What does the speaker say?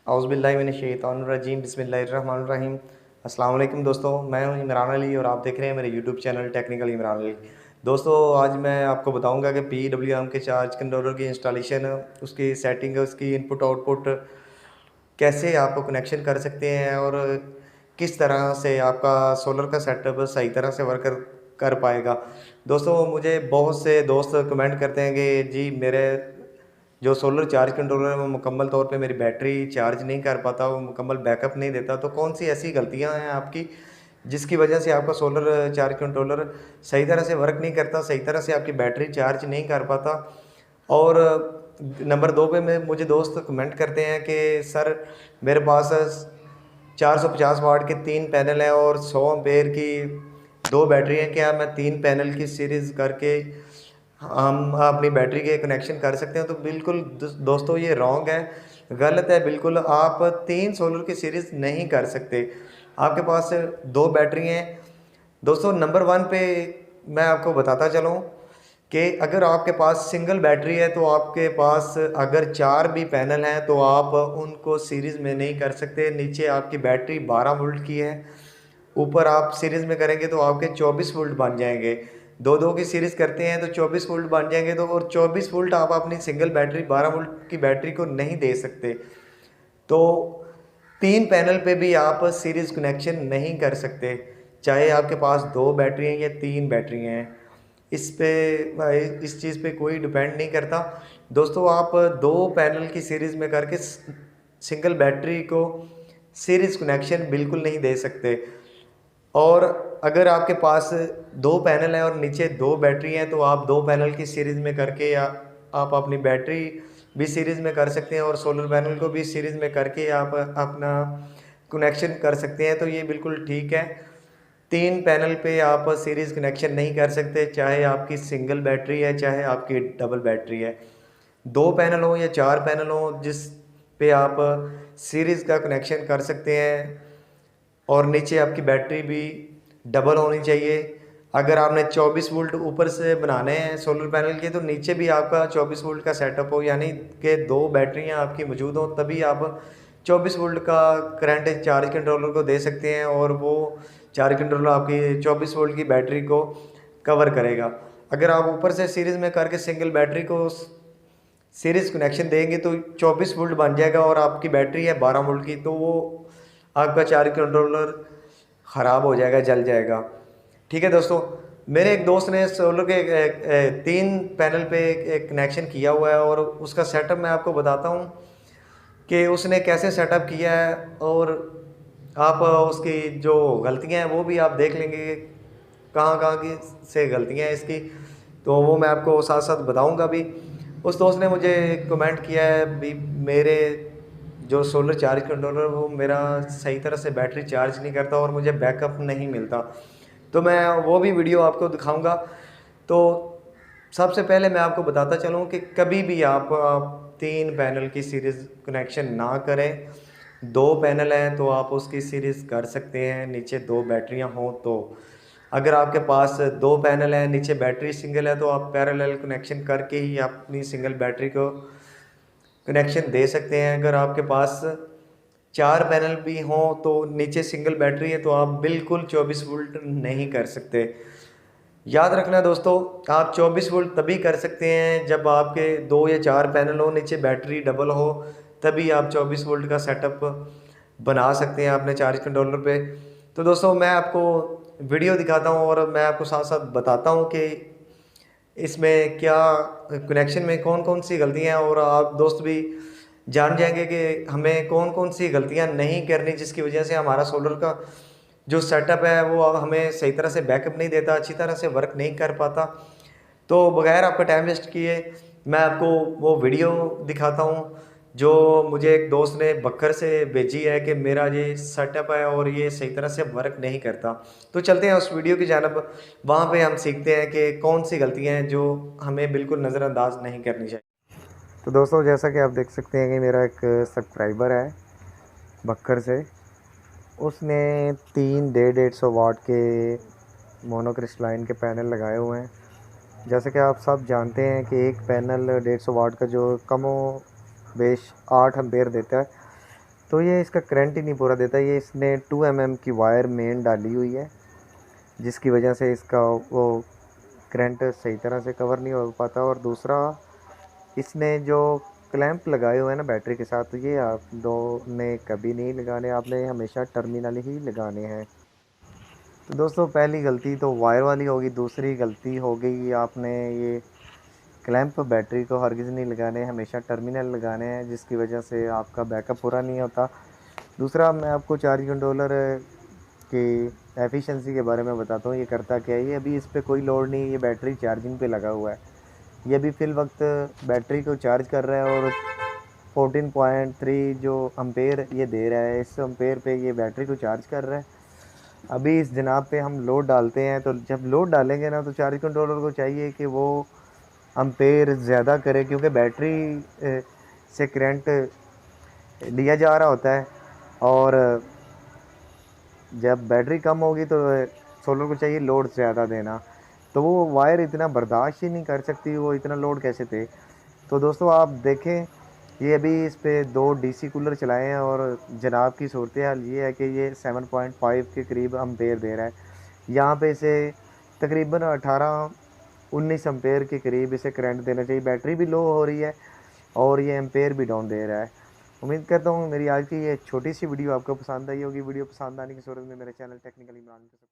औज़ुबिल्लाहिमिनश्शैतानिर्रजीम बिस्मिल्लाहिर्रहमानिर्रहीम। अस्सलाम वालेकुम दोस्तों, मैं हूं इमरान अली और आप देख रहे हैं मेरे YouTube channel technical Imran Ali. दोस्तों, आज मैं आपको बताऊंगा कि PWM के चार्ज कंट्रोलर की इंस्टॉलेशन, उसकी सेटिंग, उसकी इनपुट आउटपुट कैसे आप कनेक्शन कर सकते हैं और किस तरह से आपका सोलर का सेटअप सही तरह से वर्क कर पाएगा। दोस्तों, मुझे बहुत से दोस्त कमेंट करते हैं कि जी मेरे जो सोलर चार्ज कंट्रोलर है वो मुकम्मल तौर पे मेरी बैटरी चार्ज नहीं कर पाता, वो मुकम्मल बैकअप नहीं देता। तो कौन सी ऐसी गलतियां हैं आपकी जिसकी वजह से आपका सोलर चार्ज कंट्रोलर सही तरह से वर्क नहीं करता, सही तरह से आपकी बैटरी चार्ज नहीं कर पाता। और नंबर 2 पे मैं मुझे दोस्त कमेंट करते हैं कि सर मेरे पास 450 वाट के 3 पैनल हैं और 100 एम्पेयर की 2 बैटरी हैं, क्या मैं 3 पैनल की सीरीज़ करके हम अपनी बैटरी के कनेक्शन कर सकते हैं? तो बिल्कुल दोस्तों, ये रॉन्ग है, गलत है बिल्कुल। आप 3 सोलर की सीरीज़ नहीं कर सकते, आपके पास 2 बैटरी हैं। दोस्तों, नंबर 1 पे मैं आपको बताता चलूँ कि अगर आपके पास सिंगल बैटरी है तो आपके पास अगर 4 भी पैनल हैं तो आप उनको सीरीज़ में नहीं कर सकते। नीचे आपकी बैटरी 12 वोल्ट की है, ऊपर आप सीरीज़ में करेंगे तो आपके 24 वोल्ट बन जाएंगे। 2-2 की सीरीज़ करते हैं तो 24 वोल्ट बन जाएंगे। तो और 24 वोल्ट आप अपनी सिंगल बैटरी 12 वोल्ट की बैटरी को नहीं दे सकते। तो 3 पैनल पे भी आप सीरीज़ कनेक्शन नहीं कर सकते, चाहे आपके पास 2 बैटरी हैं या 3 बैटरी हैं। इस पे इस चीज़ पे कोई डिपेंड नहीं करता। दोस्तों, आप 2 पैनल की सीरीज़ में करके सिंगल बैटरी को सीरीज़ कनेक्शन बिल्कुल नहीं दे सकते। और अगर आपके पास 2 पैनल हैं और नीचे 2 बैटरी हैं तो आप 2 पैनल की सीरीज़ में करके या आप अपनी बैटरी भी सीरीज़ में कर सकते हैं और सोलर पैनल को भी सीरीज़ में करके आप अपना कनेक्शन कर सकते हैं। तो ये बिल्कुल ठीक है। 3 पैनल पे आप सीरीज़ कनेक्शन नहीं कर सकते, चाहे आपकी सिंगल बैटरी है, चाहे आपकी डबल बैटरी है। 2 पैनल हो या 4 पैनल हो, जिस पे आप सीरीज़ का कनेक्शन कर सकते हैं और नीचे आपकी बैटरी भी डबल होनी चाहिए। अगर आपने 24 वोल्ट ऊपर से बनाने हैं सोलर पैनल के तो नीचे भी आपका 24 वोल्ट का सेटअप हो, यानी कि 2 बैटरियां आपकी मौजूद हो, तभी आप 24 वोल्ट का करंट चार्ज कंट्रोलर को दे सकते हैं और वो चार्ज कंट्रोलर आपकी 24 वोल्ट की बैटरी को कवर करेगा। अगर आप ऊपर से सीरीज़ में करके सिंगल बैटरी को सीरीज़ कनेक्शन देंगे तो 24 वोल्ट बन जाएगा और आपकी बैटरी है 12 वोल्ट की, तो वो आपका चार्ज कंट्रोलर ख़राब हो जाएगा, जल जाएगा। ठीक है दोस्तों, मेरे एक दोस्त ने सोलर के 3 पैनल पे एक कनेक्शन किया हुआ है और उसका सेटअप मैं आपको बताता हूँ कि उसने कैसे सेटअप किया है। और आप उसकी जो गलतियाँ हैं वो भी आप देख लेंगे, कहाँ-कहाँ की से गलतियाँ हैं इसकी, तो वो मैं आपको साथ-साथ बताऊँगा भी। उस दोस्त ने मुझे कमेंट किया है भी मेरे जो सोलर चार्ज कंट्रोलर वो मेरा सही तरह से बैटरी चार्ज नहीं करता और मुझे बैकअप नहीं मिलता। तो मैं वो भी वीडियो आपको दिखाऊँगा। तो सबसे पहले मैं आपको बताता चलूँ कि कभी भी आप 3 पैनल की सीरीज़ कनेक्शन ना करें। 2 पैनल हैं तो आप उसकी सीरीज़ कर सकते हैं, नीचे 2 बैटरियाँ हों तो। अगर आपके पास 2 पैनल हैं, नीचे बैटरी सिंगल है तो आप पैरेलल कनेक्शन करके ही अपनी सिंगल बैटरी को कनेक्शन दे सकते हैं। अगर आपके पास 4 पैनल भी हों तो नीचे सिंगल बैटरी है तो आप बिल्कुल 24 वोल्ट नहीं कर सकते। याद रखना दोस्तों, आप 24 वोल्ट तभी कर सकते हैं जब आपके 2 या 4 पैनल हो, नीचे बैटरी डबल हो, तभी आप 24 वोल्ट का सेटअप बना सकते हैं अपने चार्ज कंट्रोलर पे। तो दोस्तों, मैं आपको वीडियो दिखाता हूँ और मैं आपको साथ-साथ बताता हूँ कि इसमें क्या कनेक्शन में कौन-कौन सी गलतियाँ हैं और आप दोस्त भी जान जाएँगे कि हमें कौन-कौन सी गलतियाँ नहीं करनी जिसकी वजह से हमारा सोलर का जो सेटअप है वो अब हमें सही तरह से बैकअप नहीं देता, अच्छी तरह से वर्क नहीं कर पाता। तो बगैर आपका टाइम वेस्ट किए मैं आपको वो वीडियो दिखाता हूँ जो मुझे एक दोस्त ने बक्कर से भेजी है कि मेरा ये सेटअप है और ये सही तरह से वर्क नहीं करता। तो चलते हैं उस वीडियो की जानिब, वहाँ पे हम सीखते हैं कि कौन सी गलतियाँ हैं जो हमें बिल्कुल नज़रअंदाज नहीं करनी चाहिए। तो दोस्तों, जैसा कि आप देख सकते हैं कि मेरा एक सब्सक्राइबर है बक्कर से, उसने 3 150 वाट के मोनोक्रिस्टलाइन के पैनल लगाए हुए हैं। जैसे कि आप सब जानते हैं कि एक पैनल 150 वाट का जो कमो बेश 8 एम्पेयर देता है, तो ये इसका करंट ही नहीं पूरा देता। ये इसने 2 mm की वायर मेन डाली हुई है, जिसकी वजह से इसका वो करंट सही तरह से कवर नहीं हो पाता। और दूसरा, इसने जो क्लैंप लगाए हुए हैं ना बैटरी के साथ, तो ये आप दो ने कभी नहीं लगाने, आपने हमेशा टर्मिनल ही लगाने हैं। तो दोस्तों पहली गलती तो वायर वाली होगी, दूसरी गलती हो गई आपने ये क्लैंप बैटरी को हरगिज़ नहीं लगाने, हमेशा टर्मिनल लगाने हैं, जिसकी वजह से आपका बैकअप पूरा नहीं होता। दूसरा, मैं आपको चार्ज कंट्रोलर की एफिशिएंसी के बारे में बताता हूँ। ये करता क्या है, ये अभी इस पर कोई लोड नहीं, ये बैटरी चार्जिंग पे लगा हुआ है। ये अभी फ़िल वक्त बैटरी को चार्ज कर रहा है और 14.3 जो अम्पेयर ये दे रहा है, इस अम्पेयर पे ये बैटरी को चार्ज कर रहा है। अभी इस जनाब पे हम लोड डालते हैं, तो जब लोड डालेंगे ना, तो चार्ज कंट्रोलर को चाहिए कि वो अम्पेयर ज़्यादा करे, क्योंकि बैटरी से करंट लिया जा रहा होता है। और जब बैटरी कम होगी तो सोलर को चाहिए लोड ज़्यादा देना, तो वो वायर इतना बर्दाश्त ही नहीं कर सकती, वो इतना लोड कैसे दे। तो दोस्तों आप देखें, ये अभी इस पे 2 डीसी कूलर चलाए हैं और जनाब की सूरत हाल ये है कि ये 7.5 के करीब अम्पेयर दे रहा है। यहाँ पे इसे तकरीबन 18-19 एम्पेयर के करीब इसे करंट देना चाहिए। बैटरी भी लो हो रही है और ये एम्पेयर भी डाउन दे रहा है। उम्मीद करता हूँ मेरी आज की ये छोटी सी वीडियो आपको पसंद आई होगी। वीडियो पसंद आने की सूरत में मेरे चैनल टेक्निकल इमरान को